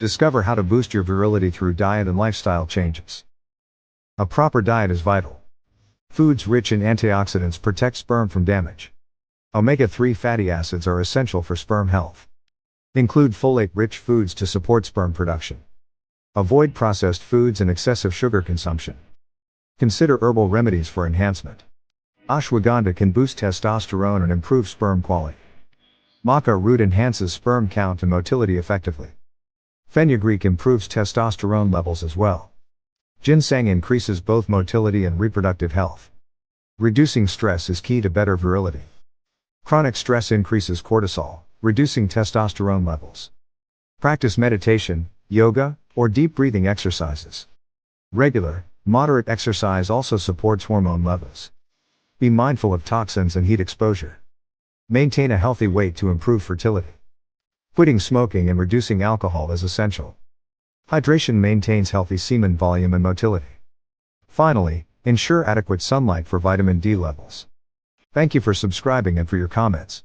Discover how to boost your virility through diet and lifestyle changes. A proper diet is vital. Foods rich in antioxidants protect sperm from damage. Omega-3 fatty acids are essential for sperm health. Include folate-rich foods to support sperm production. Avoid processed foods and excessive sugar consumption. Consider herbal remedies for enhancement. Ashwagandha can boost testosterone and improve sperm quality. Maca root enhances sperm count and motility effectively. Fenugreek improves testosterone levels as well. Ginseng increases both motility and reproductive health. Reducing stress is key to better virility. Chronic stress increases cortisol, reducing testosterone levels. Practice meditation, yoga, or deep breathing exercises. Regular, moderate exercise also supports hormone levels. Be mindful of toxins and heat exposure. Maintain a healthy weight to improve fertility. Quitting smoking and reducing alcohol is essential. Hydration maintains healthy semen volume and motility. Finally, ensure adequate sunlight for vitamin D levels. Thank you for subscribing and for your comments.